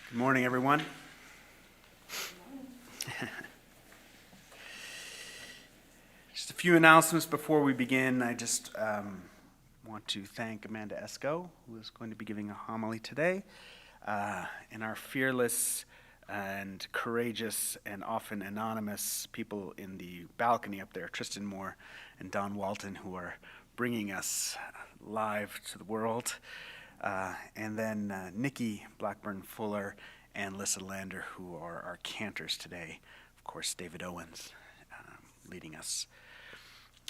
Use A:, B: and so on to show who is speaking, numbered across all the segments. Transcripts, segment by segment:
A: Good morning, everyone. Just a few announcements before we begin. I just want to thank Amanda Esko, who is going to be giving a homily today, and our fearless and courageous and often anonymous people in the balcony up there, Tristan Moore and Don Walton, who are bringing us live to the world. And then Nikki, Blackburn Fuller, and Lissa Lander, who are our cantors today. Of course, David Owens leading us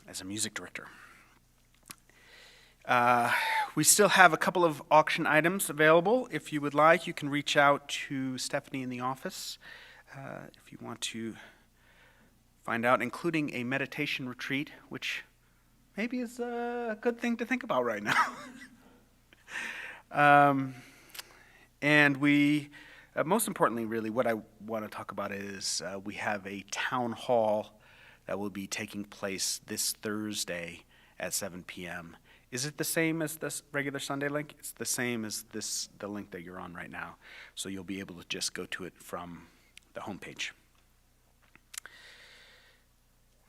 A: as a music director. We still have a couple of auction items available. If you would like, you can reach out to Stephanie in the office if you want to find out, including a meditation retreat, which maybe is a good thing to think about right now. And we, most importantly, really, what I want to talk about is we have a town hall that will be taking place this Thursday at 7 p.m. Is it the same as this regular Sunday link? It's the same as the link that you're on right now. So you'll be able to just go to it from the homepage.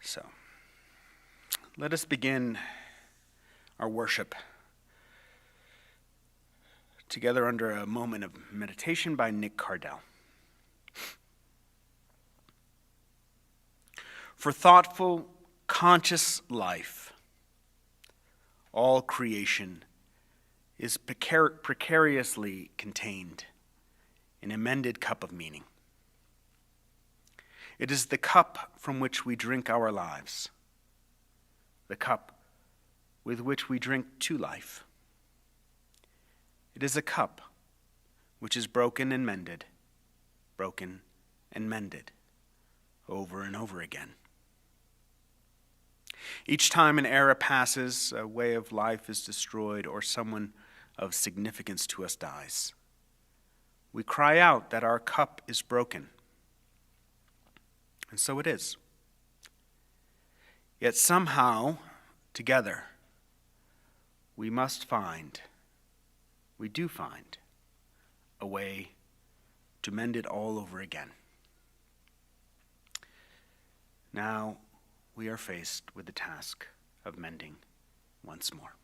A: So let us begin our worship together under a moment of meditation by Nick Cardell. For thoughtful, conscious life, all creation is precariously contained in a mended cup of meaning. It is the cup from which we drink our lives, the cup with which we drink to life. It is a cup which is broken and mended, over and over again. Each time an era passes, a way of life is destroyed, or someone of significance to us dies, we cry out that our cup is broken. And so it is. Yet somehow, together, we do find a way to mend it all over again. Now we are faced with the task of mending once more.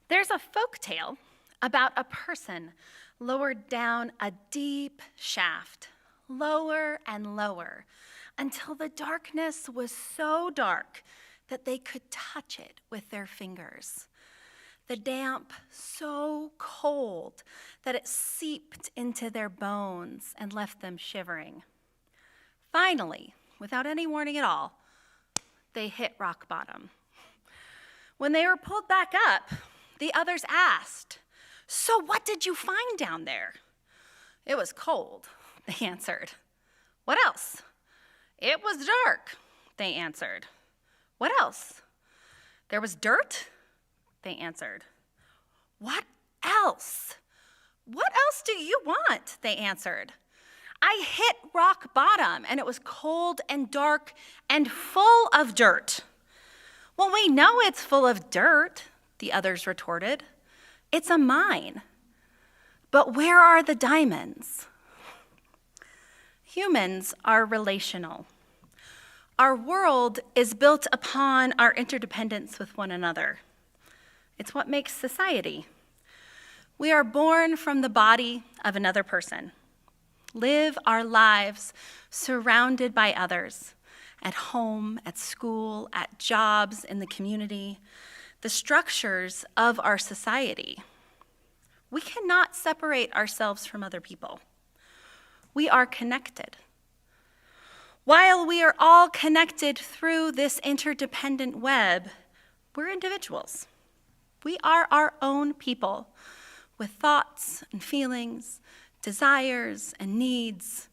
B: There's a folk tale about a person lowered down a deep shaft, lower and lower, until the darkness was so dark that they could touch it with their fingers. The damp so cold that it seeped into their bones and left them shivering. Finally, without any warning at all, they hit rock bottom. When they were pulled back up, the others asked, "So what did you find down there?" "It was cold," they answered. "What else?" "It was dark," they answered. "What else?" "There was dirt," they answered. "What else?" "What else do you want?" they answered. "I hit rock bottom, and it was cold and dark and full of dirt." "Well, we know it's full of dirt," the others retorted. "It's a mine." "But where are the diamonds?" Humans are relational. Our world is built upon our interdependence with one another. It's what makes society. We are born from the body of another person, live our lives surrounded by others, at home, at school, at jobs, in the community, the structures of our society. We cannot separate ourselves from other people. We are connected. While we are all connected through this interdependent web, we're individuals. We are our own people with thoughts and feelings, desires and needs.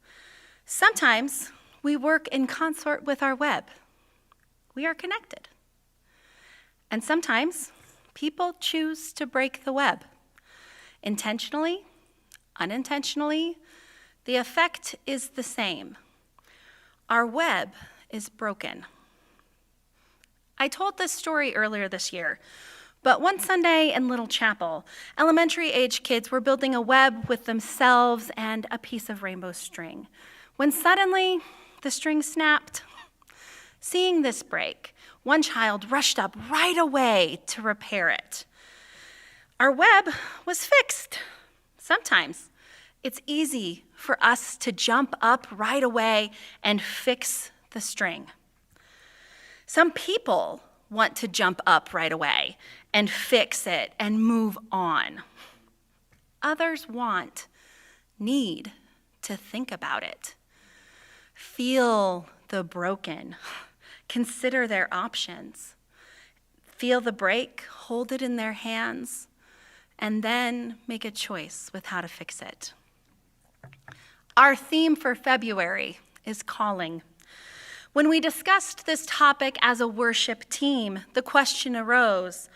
B: Sometimes we work in consort with our web. We are connected. And sometimes people choose to break the web. Intentionally, unintentionally, the effect is the same. Our web is broken. I told this story earlier this year, but one Sunday in Little Chapel, elementary-age kids were building a web with themselves and a piece of rainbow string, when suddenly the string snapped. Seeing this break, one child rushed up right away to repair it. Our web was fixed. Sometimes it's easy for us to jump up right away and fix the string. Some people want to jump up right away and fix it and move on. Others need to think about it. Feel the broken. Consider their options. Feel the break, hold it in their hands, and then make a choice with how to fix it. Our theme for February is calling. When we discussed this topic as a worship team, the question arose,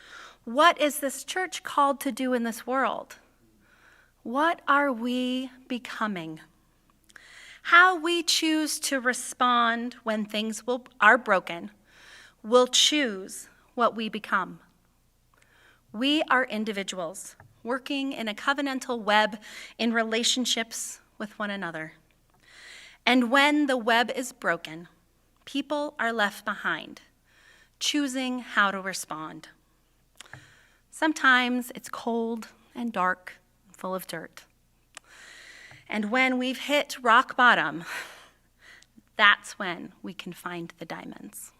B: what is this church called to do in this world? What are we becoming? How we choose to respond when things are broken will choose what we become. We are individuals working in a covenantal web in relationships with one another. And when the web is broken, people are left behind, choosing how to respond. Sometimes it's cold and dark and full of dirt. And when we've hit rock bottom, that's when we can find the diamonds.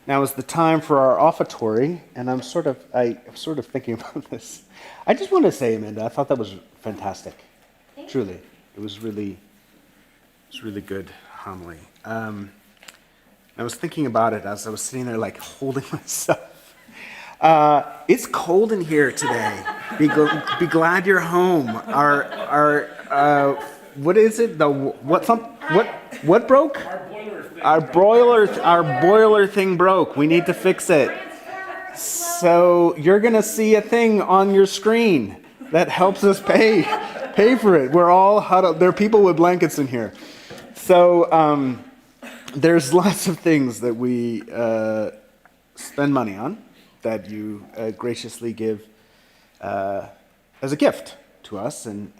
A: Now is the time for our offertory, and I'm sort of thinking about this. I just want to say, Amanda, I thought that was fantastic. Truly, it was really good homily. I was thinking about it as I was sitting there, like holding myself. It's cold in here today. Be glad you're home. Our what is it? What broke? Our boiler thing broke. We need to fix it. So you're gonna see a thing on your screen that helps us pay for it. We're all huddled. There are people with blankets in here. So there's lots of things that we spend money on that you graciously give as a gift to us, and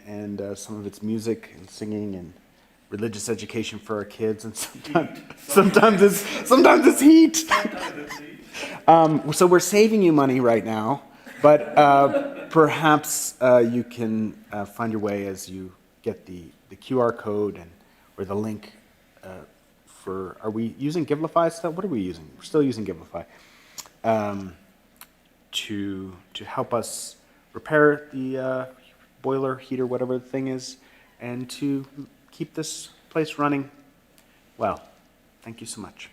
A: some of it's music and singing and religious education for our kids, and sometimes it's heat. So we're saving you money right now, but perhaps you can find your way as you get the QR code or the link for. Are we using Givelify still? What are we using? We're still using Givelify to help us repair the boiler, heater, whatever the thing is, and to keep this place running well. Thank you so much.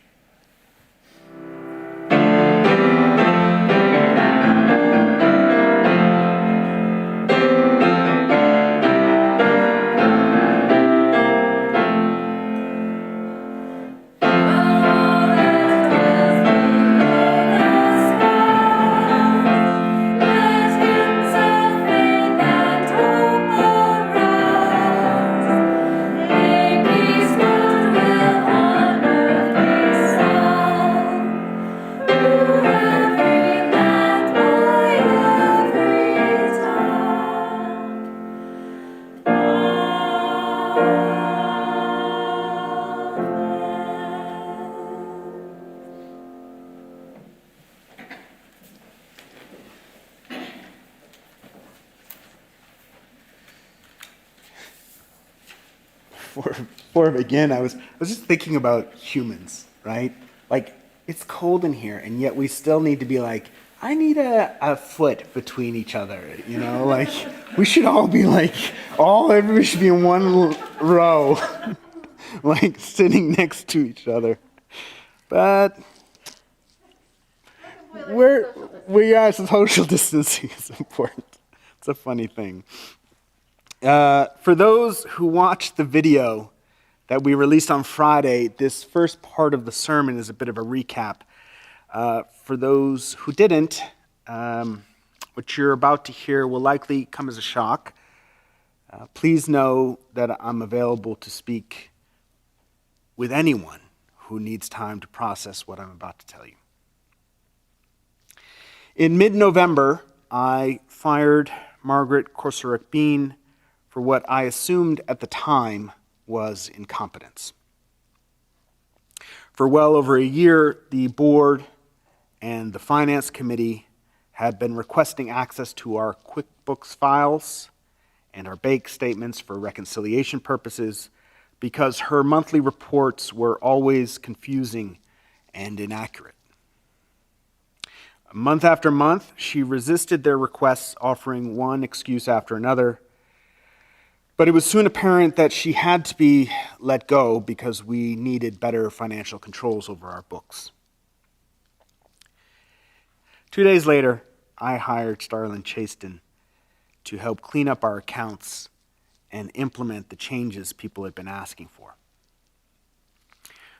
A: before I begin, I was just thinking about humans, right? Like, it's cold in here, and yet we still need to be like, I need a foot between each other, you know? Like, we should all be like, everybody should be in one row, like sitting next to each other. But social distancing is important. It's a funny thing. For those who watched the video that we released on Friday, this first part of the sermon is a bit of a recap. For those who didn't, what you're about to hear will likely come as a shock. Please know that I'm available to speak with anyone who needs time to process what I'm about to tell you. In mid-November, I fired Margaret Corsorek-Bean for what I assumed at the time was incompetence. For well over a year, the board and the finance committee had been requesting access to our QuickBooks files and our bank statements for reconciliation purposes because her monthly reports were always confusing and inaccurate. Month after month, she resisted their requests, offering one excuse after another. But it was soon apparent that she had to be let go because we needed better financial controls over our books. 2 days later, I hired Starlin Chaston to help clean up our accounts and implement the changes people had been asking for.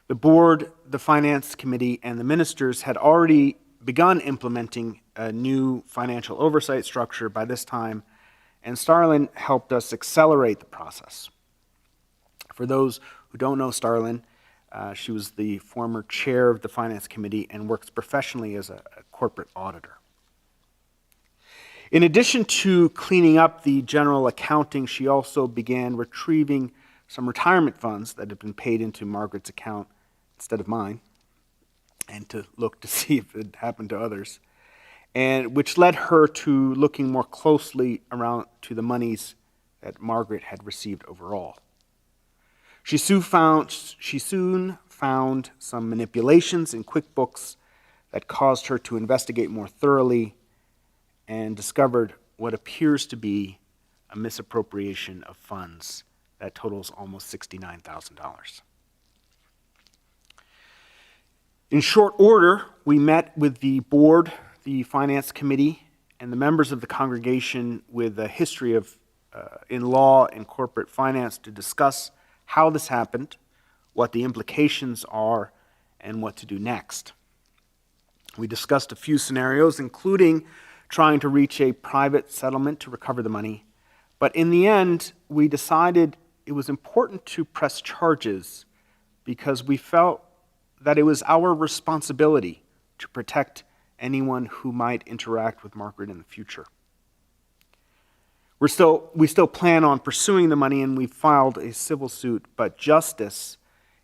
A: The board, the finance committee, and the ministers had already begun implementing a new financial oversight structure by this time, and Starlin helped us accelerate the process. For those who don't know Starlin, she was the former chair of the finance committee and works professionally as a corporate auditor. In addition to cleaning up the general accounting, she also began retrieving some retirement funds that had been paid into Margaret's account instead of mine, and to look to see if it happened to others, and which led her to looking more closely around to the monies that Margaret had received overall. She soon found some manipulations in QuickBooks that caused her to investigate more thoroughly and discovered what appears to be a misappropriation of funds that totals almost $69,000. In short order, we met with the board, the finance committee, and the members of the congregation with a history of in law and corporate finance to discuss how this happened, what the implications are, and what to do next. We discussed a few scenarios, including trying to reach a private settlement to recover the money, but in the end, we decided it was important to press charges because we felt that it was our responsibility to protect anyone who might interact with Margaret in the future. We still plan on pursuing the money, and we filed a civil suit, but justice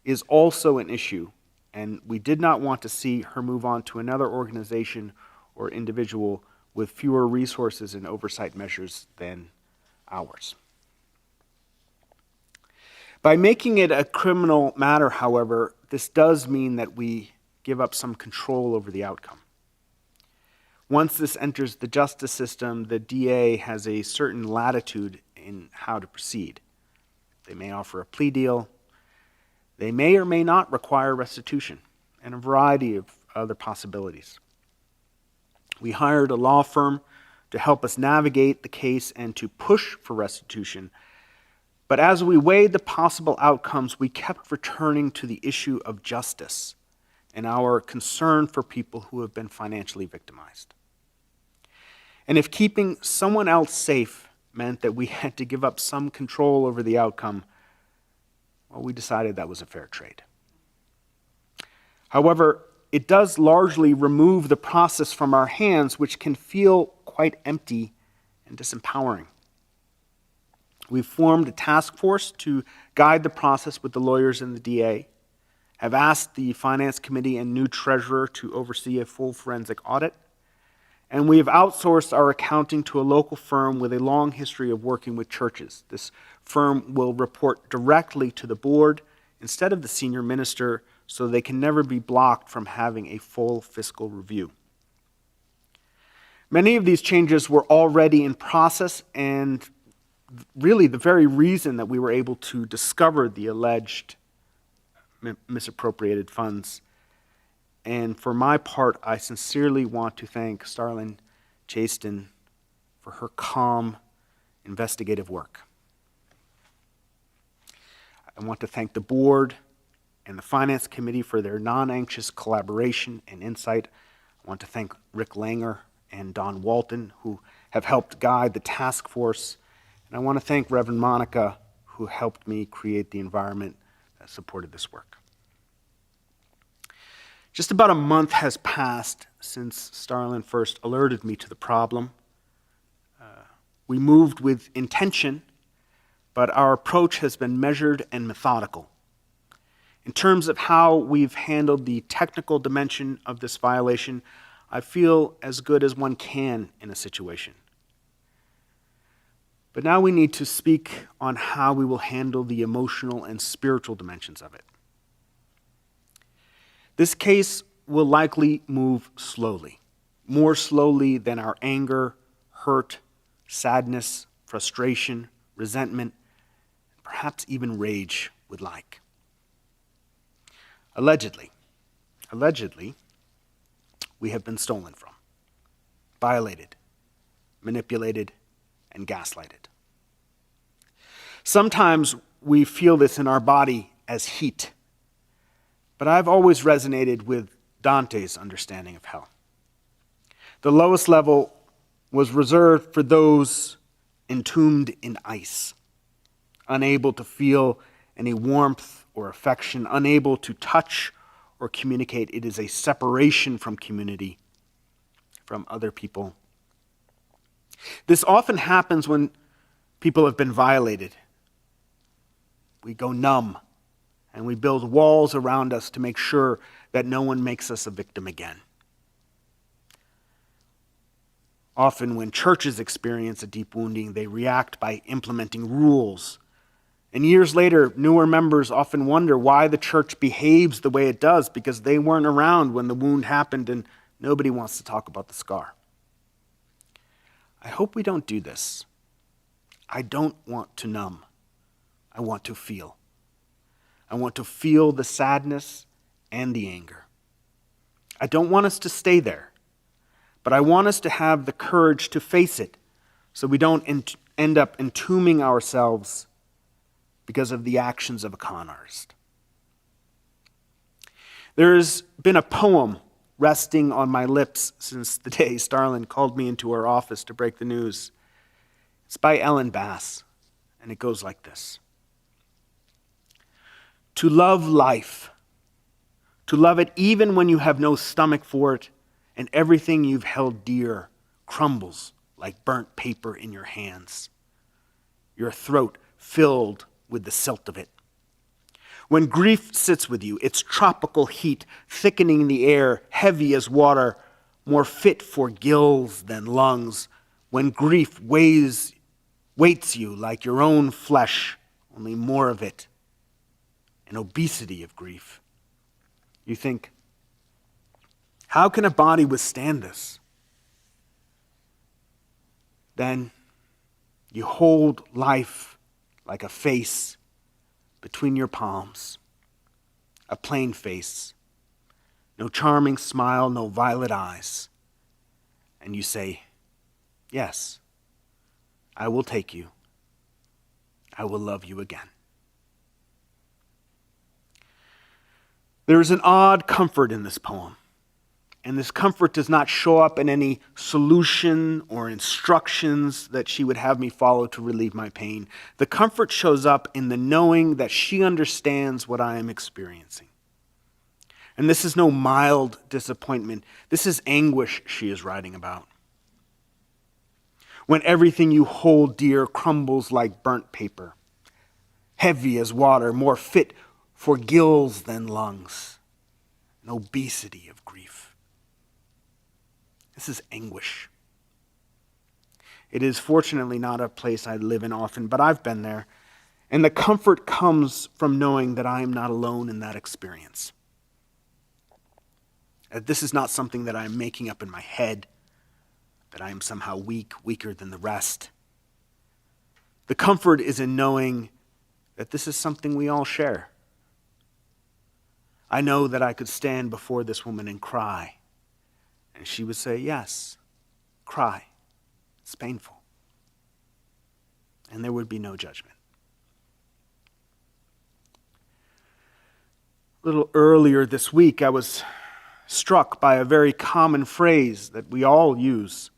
A: is also an issue, and we did not want to see her move on to another organization or individual with fewer resources and oversight measures than ours. By making it a criminal matter, however, this does mean that we give up some control over the outcome. Once this enters the justice system, the DA has a certain latitude in how to proceed. They may offer a plea deal. They may or may not require restitution, and a variety of other possibilities. We hired a law firm to help us navigate the case and to push for restitution. But as we weighed the possible outcomes, we kept returning to the issue of justice and our concern for people who have been financially victimized. And if keeping someone else safe meant that we had to give up some control over the outcome, well, we decided that was a fair trade. However, it does largely remove the process from our hands, which can feel quite empty and disempowering. We've formed a task force to guide the process with the lawyers and the DA, have asked the finance committee and new treasurer to oversee a full forensic audit, and we have outsourced our accounting to a local firm with a long history of working with churches. This firm will report directly to the board instead of the senior minister, so they can never be blocked from having a full fiscal review. Many of these changes were already in process, and really the very reason that we were able to discover the alleged misappropriated funds. And for my part, I sincerely want to thank Starlin Chaston for her calm, investigative work. I want to thank the board and the finance committee for their non-anxious collaboration and insight. I want to thank Rick Langer and Don Walton, who have helped guide the task force. And I want to thank Reverend Monica, who helped me create the environment that supported this work. Just about a month has passed since Starlin first alerted me to the problem. We moved with intention, but our approach has been measured and methodical. In terms of how we've handled the technical dimension of this violation, I feel as good as one can in a situation. But now we need to speak on how we will handle the emotional and spiritual dimensions of it. This case will likely move slowly, more slowly than our anger, hurt, sadness, frustration, resentment, perhaps even rage would like. Allegedly, we have been stolen from, violated, manipulated, and gaslighted. Sometimes we feel this in our body as heat, but I've always resonated with Dante's understanding of hell. The lowest level was reserved for those entombed in ice, unable to feel any warmth or affection, unable to touch or communicate. It is a separation from community, from other people. This often happens when people have been violated. We go numb, and we build walls around us to make sure that no one makes us a victim again. Often when churches experience a deep wounding, they react by implementing rules. And years later, newer members often wonder why the church behaves the way it does, because they weren't around when the wound happened and nobody wants to talk about the scar. I hope we don't do this. I don't want to numb. I want to feel. I want to feel the sadness and the anger. I don't want us to stay there, but I want us to have the courage to face it so we don't end up entombing ourselves because of the actions of a con artist. There's been a poem resting on my lips since the day Starlin called me into her office to break the news. It's by Ellen Bass, and it goes like this. To love life, to love it even when you have no stomach for it, and everything you've held dear crumbles like burnt paper in your hands, your throat filled with the silt of it. When grief sits with you, its tropical heat thickening the air, heavy as water, more fit for gills than lungs. When grief weights you like your own flesh, only more of it, an obesity of grief. You think, how can a body withstand this? Then you hold life like a face between your palms, a plain face, no charming smile, no violet eyes. And you say, yes, I will take you. I will love you again. There is an odd comfort in this poem, and this comfort does not show up in any solution or instructions that she would have me follow to relieve my pain. The comfort shows up in the knowing that she understands what I am experiencing. And this is no mild disappointment. This is anguish she is writing about. When everything you hold dear crumbles like burnt paper, heavy as water, more fit for gills than lungs, an obesity of grief. This is anguish. It is fortunately not a place I live in often, but I've been there. And the comfort comes from knowing that I am not alone in that experience. That this is not something that I'm making up in my head, that I am somehow weaker than the rest. The comfort is in knowing that this is something we all share. I know that I could stand before this woman and cry, and she would say, yes, cry. It's painful. And there would be no judgment. A little earlier this week, I was struck by a very common phrase that we all use.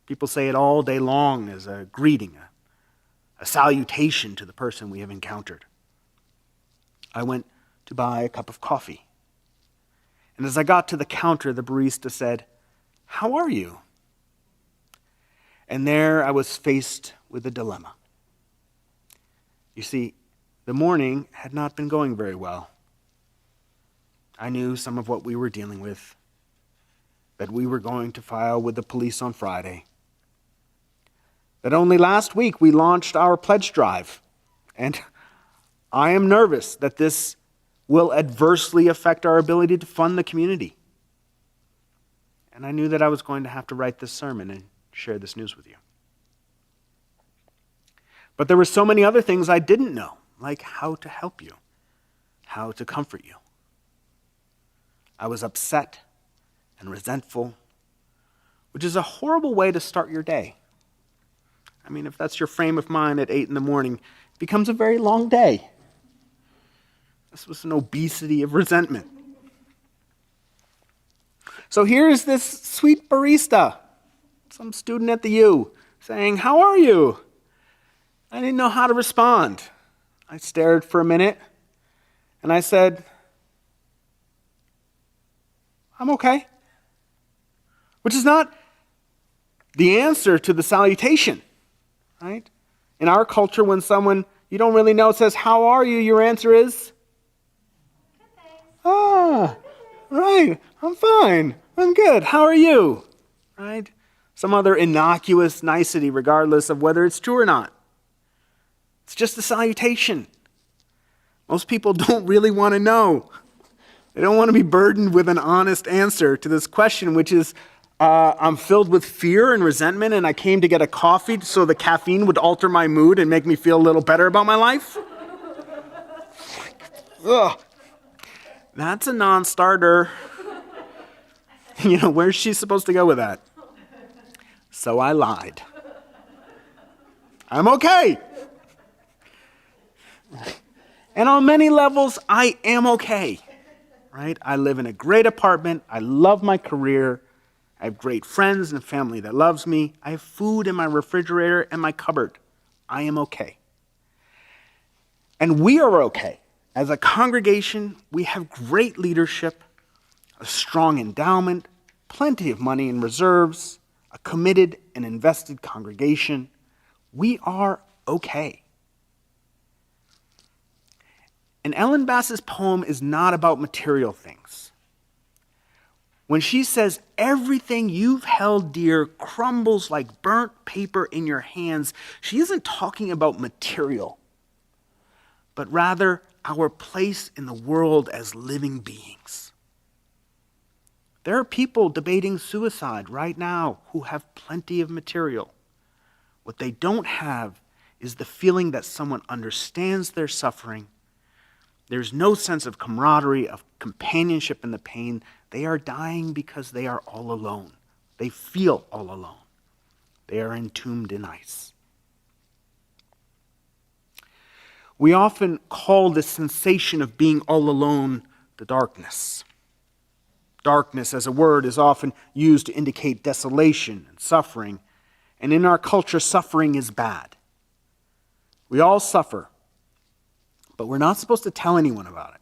A: People say it all day long as a greeting, a salutation to the person we have encountered. I went to buy a cup of coffee. And as I got to the counter, the barista said, "How are you?" And there I was faced with a dilemma. You see, the morning had not been going very well. I knew some of what we were dealing with, that we were going to file with the police on Friday, that only last week we launched our pledge drive, and I am nervous that this will adversely affect our ability to fund the community. And I knew that I was going to have to write this sermon and share this news with you. But there were so many other things I didn't know, like how to help you, how to comfort you. I was upset and resentful, which is a horrible way to start your day. I mean, if that's your frame of mind at 8 a.m, it becomes a very long day. This was an obesity of resentment. So here's this sweet barista, some student at the U, saying, "How are you?" I didn't know how to respond. I stared for a minute, and I said, "I'm okay." Which is not the answer to the salutation, right? In our culture, when someone you don't really know says, "How are you?" your answer is, "Ah, right, I'm fine, I'm good, how are you?" Right? Some other innocuous nicety regardless of whether it's true or not. It's just a salutation. Most people don't really want to know. They don't want to be burdened with an honest answer to this question, which is, I'm filled with fear and resentment, and I came to get a coffee so the caffeine would alter my mood and make me feel a little better about my life. Ugh. That's a non-starter. Where's she supposed to go with that? So I lied. I'm okay. And on many levels, I am okay. Right? I live in a great apartment. I love my career. I have great friends and a family that loves me. I have food in my refrigerator and my cupboard. I am okay. And we are okay. As a congregation, we have great leadership, a strong endowment, plenty of money in reserves, a committed and invested congregation. We are okay. And Ellen Bass's poem is not about material things. When she says everything you've held dear crumbles like burnt paper in your hands, she isn't talking about material, but rather our place in the world as living beings. There are people debating suicide right now who have plenty of material. What they don't have is the feeling that someone understands their suffering. There's no sense of camaraderie, of companionship in the pain. They are dying because they are all alone. They feel all alone. They are entombed in ice. We often call this sensation of being all alone the darkness. Darkness as a word is often used to indicate desolation and suffering. And in our culture, suffering is bad. We all suffer. But we're not supposed to tell anyone about it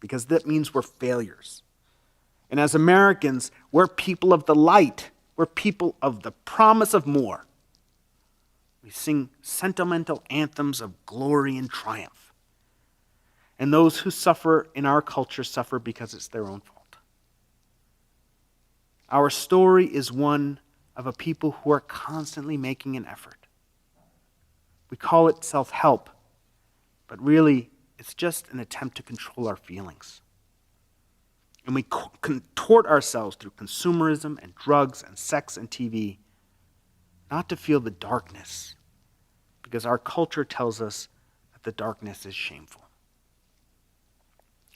A: because that means we're failures. And as Americans, we're people of the light. We're people of the promise of more. We sing sentimental anthems of glory and triumph. And those who suffer in our culture suffer because it's their own fault. Our story is one of a people who are constantly making an effort. We call it self-help, but really it's just an attempt to control our feelings. And we contort ourselves through consumerism and drugs and sex and TV, not to feel the darkness, because our culture tells us that the darkness is shameful.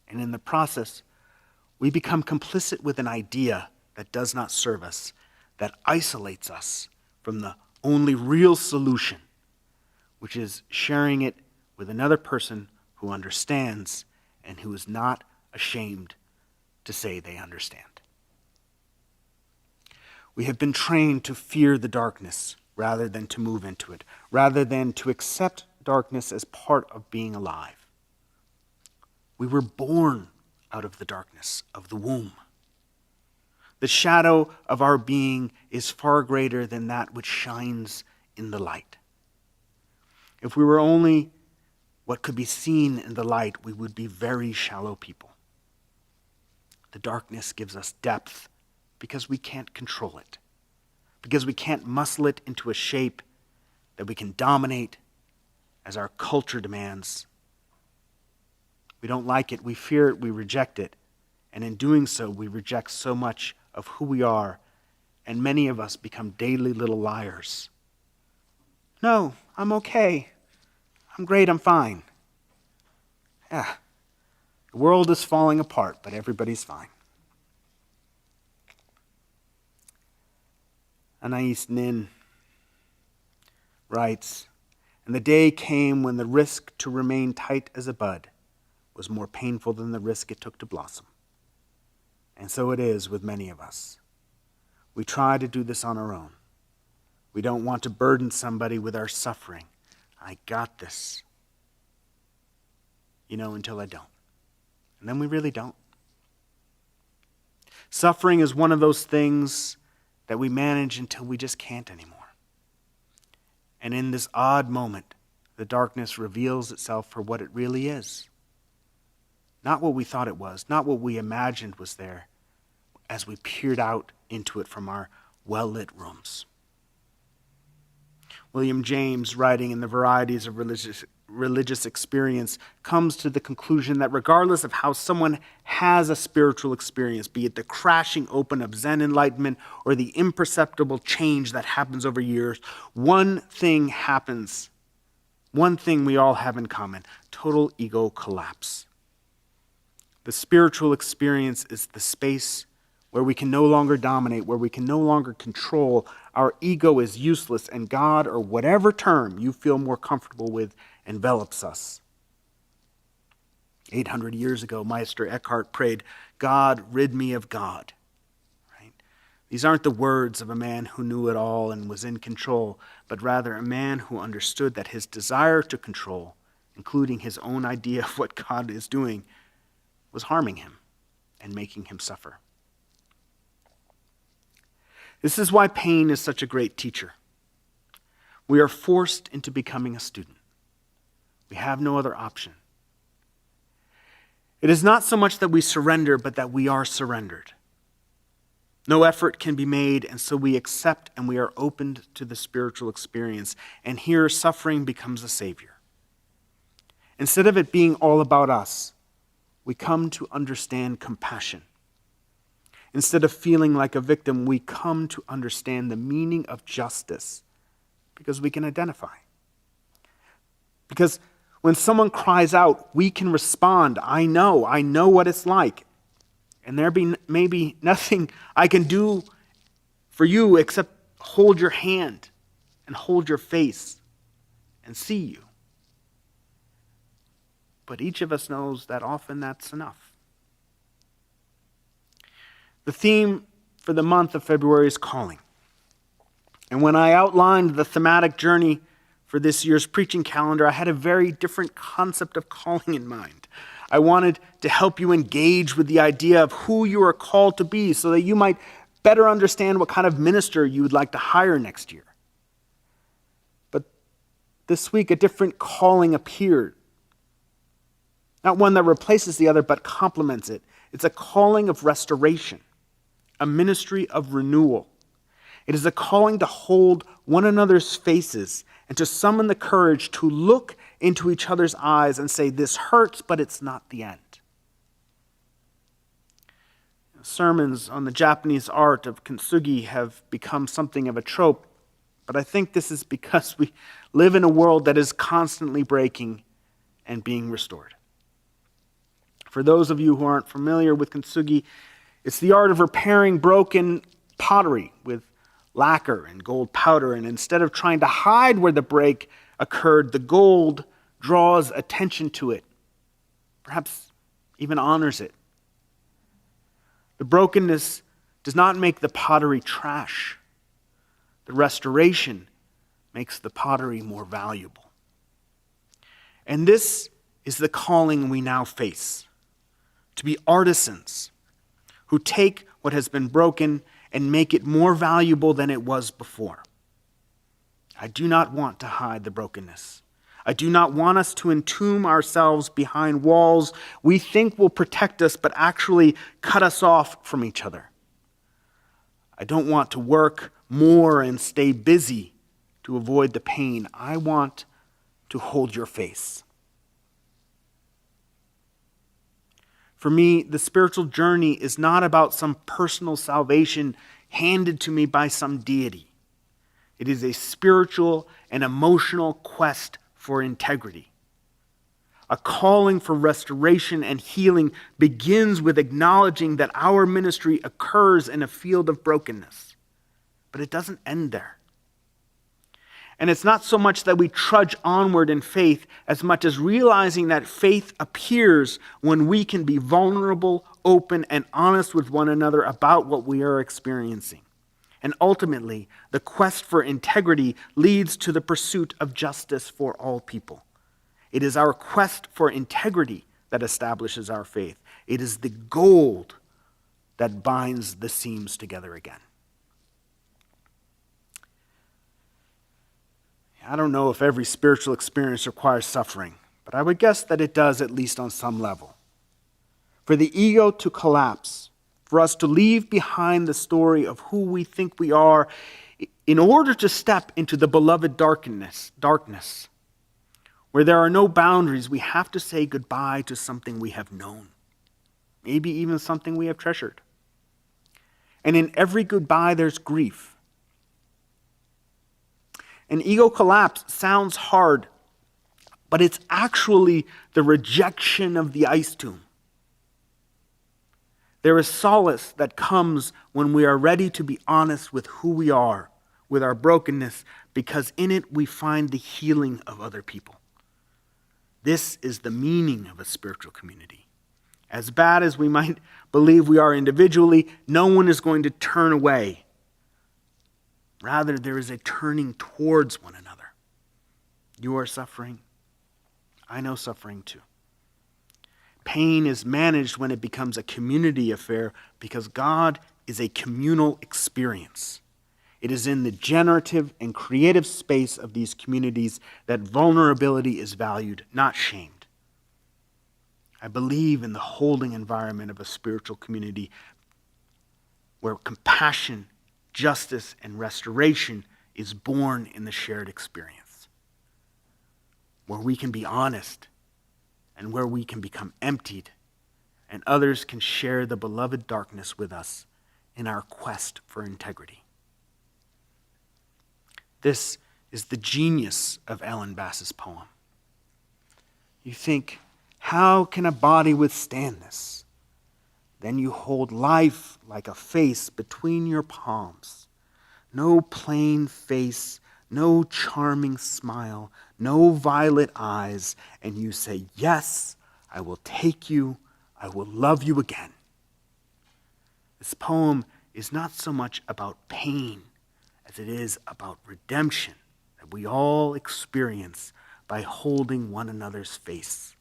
A: And in the process, we become complicit with an idea that does not serve us, that isolates us from the only real solution, which is sharing it with another person who understands and who is not ashamed to say they understand. We have been trained to fear the darkness rather than to move into it, rather than to accept darkness as part of being alive. We were born out of the darkness of the womb. The shadow of our being is far greater than that which shines in the light. If we were only what could be seen in the light, we would be very shallow people. The darkness gives us depth because we can't control it, because we can't muscle it into a shape that we can dominate as our culture demands. We don't like it, we fear it, we reject it, and in doing so, we reject so much of who we are, and many of us become daily little liars. No, I'm okay. I'm great, I'm fine. Yeah, the world is falling apart, but everybody's fine. Anais Nin writes, "And the day came when the risk to remain tight as a bud was more painful than the risk it took to blossom. And so it is with many of us. We try to do this on our own. We don't want to burden somebody with our suffering. I got this. Until I don't. And then we really don't. Suffering is one of those things that we manage until we just can't anymore. And in this odd moment, the darkness reveals itself for what it really is. Not what we thought it was, not what we imagined was there, as we peered out into it from our well-lit rooms. William James, writing in the Varieties of Religious Experience, comes to the conclusion that regardless of how someone has a spiritual experience, be it the crashing open of Zen enlightenment or the imperceptible change that happens over years, one thing happens. One thing we all have in common: total ego collapse. The spiritual experience is the space where we can no longer dominate, where we can no longer control. Our ego is useless, and God, or whatever term you feel more comfortable with, envelops us. 800 years ago, Meister Eckhart prayed, "God, rid me of God." Right? These aren't the words of a man who knew it all and was in control, but rather a man who understood that his desire to control, including his own idea of what God is doing, was harming him and making him suffer. This is why pain is such a great teacher. We are forced into becoming a student. We have no other option. It is not so much that we surrender, but that we are surrendered. No effort can be made, and so we accept and we are opened to the spiritual experience. And here, suffering becomes a savior. Instead of it being all about us, we come to understand compassion. Instead of feeling like a victim, we come to understand the meaning of justice because we can identify. Because when someone cries out, we can respond, I know what it's like. And there may be nothing I can do for you except hold your hand and hold your face and see you. But each of us knows that often that's enough. The theme for the month of February is calling. And when I outlined the thematic journey for this year's preaching calendar, I had a very different concept of calling in mind. I wanted to help you engage with the idea of who you are called to be so that you might better understand what kind of minister you would like to hire next year. But this week, a different calling appeared. Not one that replaces the other, but complements it. It's a calling of restoration, a ministry of renewal. It is a calling to hold one another's faces and to summon the courage to look into each other's eyes and say, this hurts, but it's not the end. Sermons on the Japanese art of kintsugi have become something of a trope, but I think this is because we live in a world that is constantly breaking and being restored. For those of you who aren't familiar with kintsugi, it's the art of repairing broken pottery with lacquer and gold powder, and instead of trying to hide where the break occurred, the gold draws attention to it, perhaps even honors it. The brokenness does not make the pottery trash. The restoration makes the pottery more valuable. And this is the calling we now face, to be artisans who take what has been broken and make it more valuable than it was before. I do not want to hide the brokenness. I do not want us to entomb ourselves behind walls we think will protect us, but actually cut us off from each other. I don't want to work more and stay busy to avoid the pain. I want to hold your face. For me, the spiritual journey is not about some personal salvation handed to me by some deity. It is a spiritual and emotional quest for integrity. A calling for restoration and healing begins with acknowledging that our ministry occurs in a field of brokenness. But it doesn't end there. And it's not so much that we trudge onward in faith as much as realizing that faith appears when we can be vulnerable, open, and honest with one another about what we are experiencing. And ultimately, the quest for integrity leads to the pursuit of justice for all people. It is our quest for integrity that establishes our faith. It is the gold that binds the seams together again. I don't know if every spiritual experience requires suffering, but I would guess that it does, at least on some level. For the ego to collapse, for us to leave behind the story of who we think we are, in order to step into the beloved darkness, where there are no boundaries, we have to say goodbye to something we have known, maybe even something we have treasured. And in every goodbye, there's grief. An ego collapse sounds hard, but it's actually the rejection of the ice tomb. There is solace that comes when we are ready to be honest with who we are, with our brokenness, because in it we find the healing of other people. This is the meaning of a spiritual community. As bad as we might believe we are individually, no one is going to turn away. Rather, there is a turning towards one another. You are suffering. I know suffering too. Pain is managed when it becomes a community affair because God is a communal experience. It is in the generative and creative space of these communities that vulnerability is valued, not shamed. I believe in the holding environment of a spiritual community where compassion, justice, and restoration is born in the shared experience, where we can be honest and where we can become emptied, and others can share the beloved darkness with us in our quest for integrity. This is the genius of Ellen Bass's poem. You think, how can a body withstand this? Then you hold life like a face between your palms. No plain face, no charming smile, no violet eyes, and you say, yes, I will take you, I will love you again. This poem is not so much about pain as it is about redemption that we all experience by holding one another's face.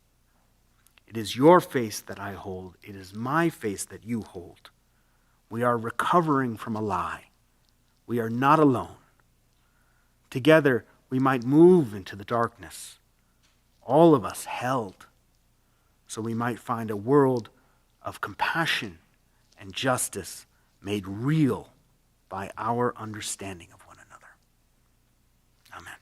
A: It is your face that I hold. It is my face that you hold. We are recovering from a lie. We are not alone. Together, we might move into the darkness, all of us held, so we might find a world of compassion and justice made real by our understanding of one another. Amen.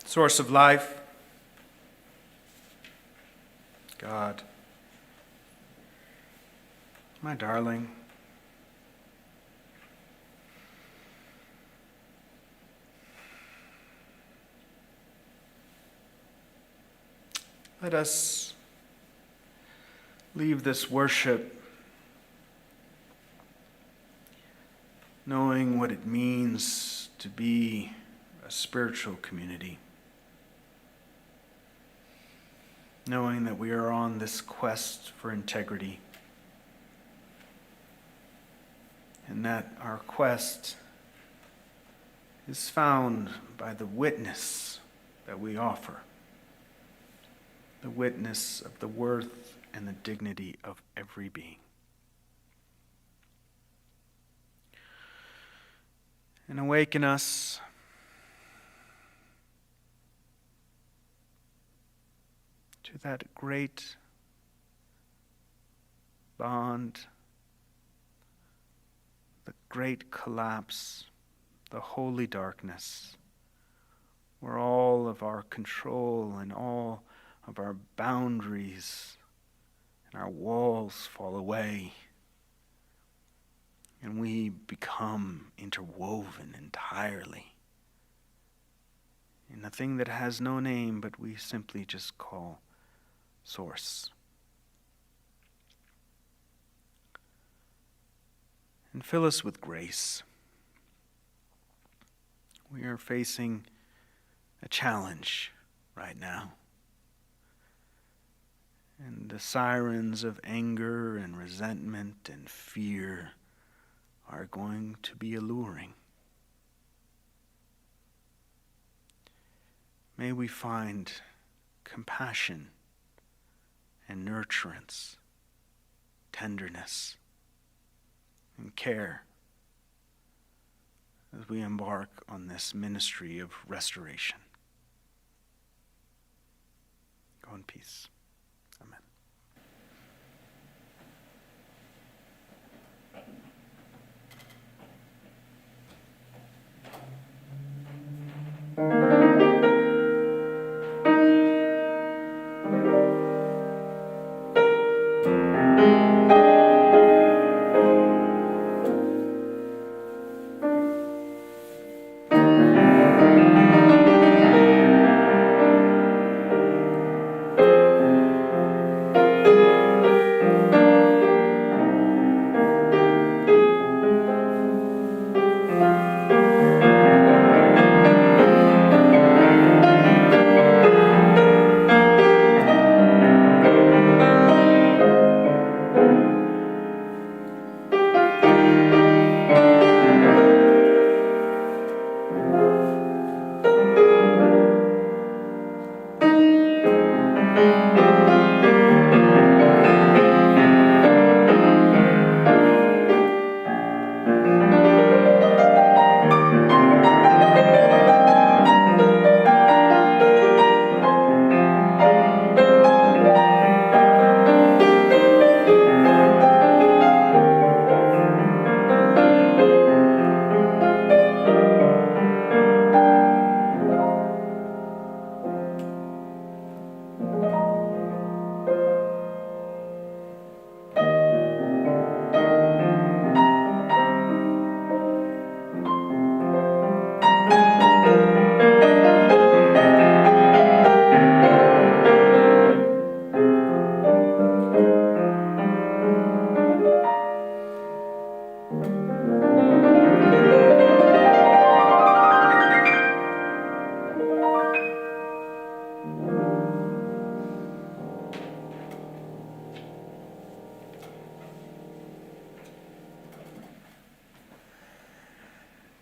A: Source of life, God, my darling, let us leave this worship knowing what it means to be a spiritual community. Knowing that we are on this quest for integrity, and that our quest is found by the witness that we offer, the witness of the worth and the dignity of every being. And awaken us to that great bond, the great collapse, the holy darkness, where all of our control and all of our boundaries and our walls fall away, and we become interwoven entirely in a thing that has no name, but we simply just call Source. And fill us with grace. We are facing a challenge right now. And the sirens of anger and resentment and fear are going to be alluring. May we find compassion and nurturance, tenderness, and care as we embark on this ministry of restoration. Go in peace. Amen.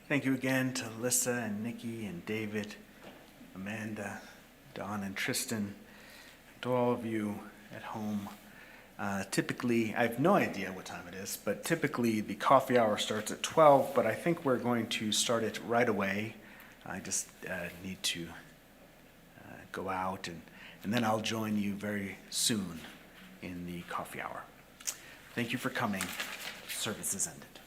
A: Thank you again to Lissa and Nikki and David, Amanda, Don and Tristan, to all of you at home. Typically, I have no idea what time it is, but typically the coffee hour starts at 12, but I think we're going to start it right away. I just need to go out, and then I'll join you very soon in the coffee hour. Thank you for coming. Service is ended.